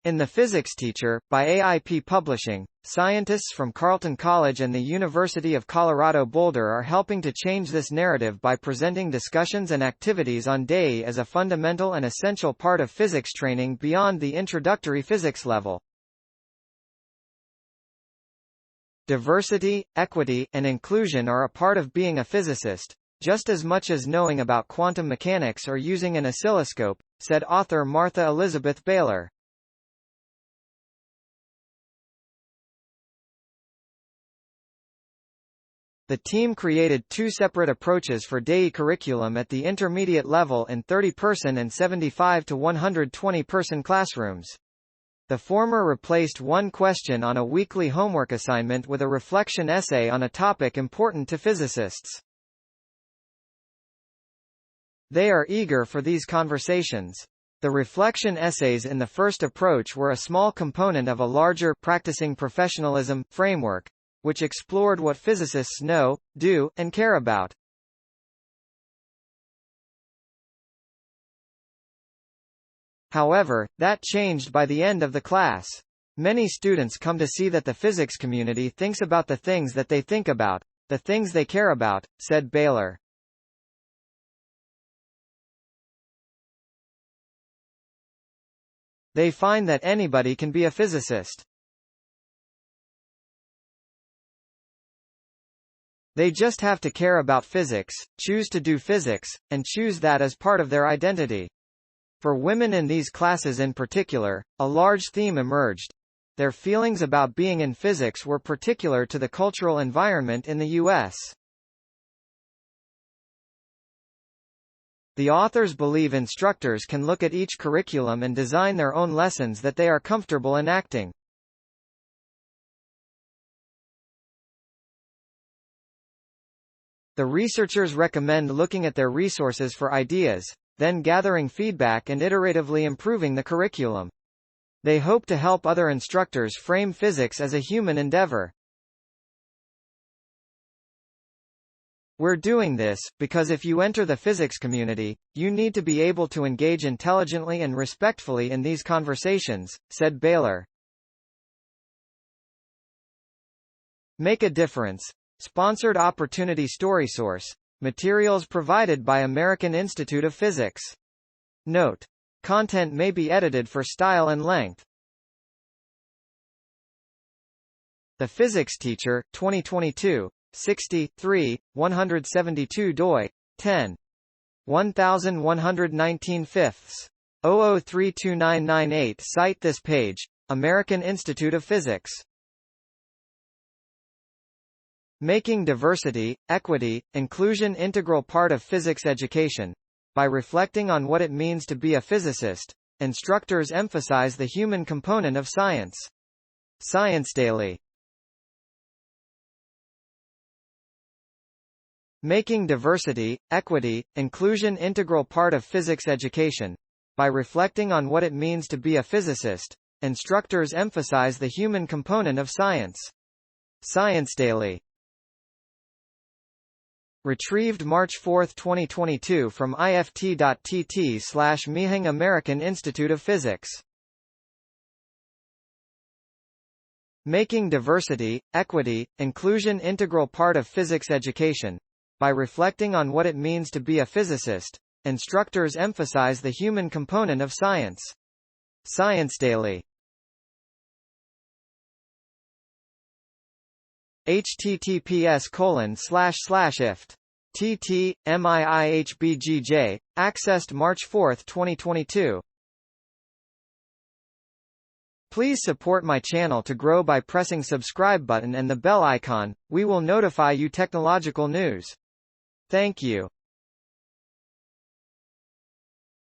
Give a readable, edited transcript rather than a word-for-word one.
In The Physics Teacher, by AIP Publishing, scientists from Carleton College and the University of Colorado Boulder are helping to change this narrative by presenting discussions and activities on DAE as a fundamental and essential part of physics training beyond the introductory physics level. Diversity, equity, and inclusion are a part of being a physicist, just as much as knowing about quantum mechanics or using an oscilloscope, said author Martha-Elizabeth Baylor. The team created two separate approaches for DAE curriculum at the intermediate level in 30-person and 75 to 120-person classrooms. The former replaced one question on a weekly homework assignment with a reflection essay on a topic important to physicists. They are eager for these conversations. The reflection essays in the first approach were a small component of a larger practicing professionalism framework, which explored what physicists know, do, and care about. However, that changed by the end of the class. Many students come to see that the physics community thinks about the things that they think about, the things they care about, said Baylor. They find that anybody can be a physicist. They just have to care about physics, choose to do physics, and choose that as part of their identity. For women in these classes in particular, a large theme emerged. Their feelings about being in physics were particular to the cultural environment in the U.S. The authors believe instructors can look at each curriculum and design their own lessons that they are comfortable enacting. The researchers recommend looking at their resources for ideas, then gathering feedback and iteratively improving the curriculum. They hope to help other instructors frame physics as a human endeavor. We're doing this, because if you enter the physics community, you need to be able to engage intelligently and respectfully in these conversations, said Baylor. Make a difference. Sponsored Opportunity StorySource. Materials provided by American Institute of Physics. Note: content may be edited for style and length. The Physics Teacher, 2022, 63, 172 doi, 10. 1119 fifths. 00329998. Cite this page, American Institute of Physics. Making diversity, equity, inclusion integral part of physics education. By reflecting on what it means to be a physicist, instructors emphasize the human component of science. Science Daily. Making diversity, equity, inclusion integral part of physics education. By reflecting on what it means to be a physicist, instructors emphasize the human component of science. Science Daily. Retrieved March 4, 2022 from ift.tt/Mehang American Institute of Physics. Making diversity, equity, inclusion integral part of physics education. By reflecting on what it means to be a physicist, instructors emphasize the human component of science. Science Daily. https://ift.tt/miihbgj, accessed March 4, 2022. Please support my channel to grow by pressing subscribe button and the bell icon. We will notify you technological news. Thank you.